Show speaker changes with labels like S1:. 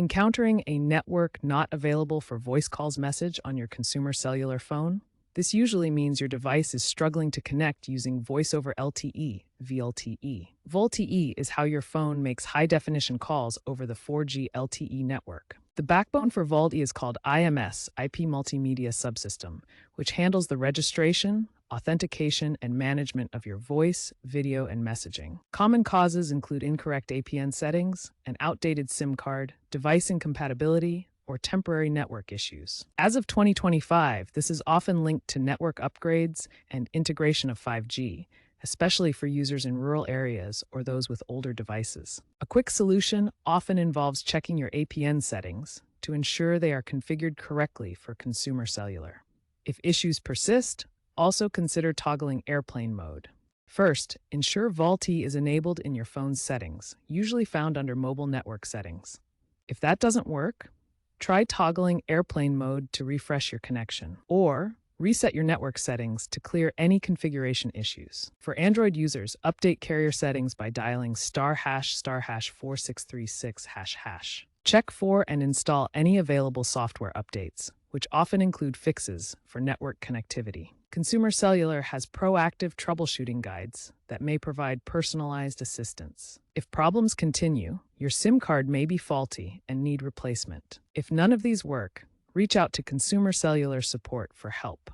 S1: Encountering a network not available for voice calls message on your consumer cellular phone? This usually means your device is struggling to connect using Voice over LTE, VLTE. VoLTE is how your phone makes high-definition calls over the 4G LTE network. The backbone for VoLTE is called IMS, IP Multimedia Subsystem, which handles the registration, authentication, and management of your voice, video, and messaging. Common causes include incorrect APN settings, an outdated SIM card, device incompatibility, or temporary network issues. As of 2025, this is often linked to network upgrades and integration of 5G, especially for users in rural areas or those with older devices. A quick solution often involves checking your APN settings to ensure they are configured correctly for consumer cellular. If issues persist, also consider toggling airplane mode. First, ensure VoLTE is enabled in your phone's settings, usually found under mobile network settings. If that doesn't work, try toggling airplane mode to refresh your connection, or reset your network settings to clear any configuration issues. For Android users, update carrier settings by dialing *#*4636##. Check for and install any available software updates, which often include fixes for network connectivity. Consumer Cellular has proactive troubleshooting guides that may provide personalized assistance. If problems continue, your SIM card may be faulty and need replacement. If none of these work, reach out to Consumer Cellular support for help.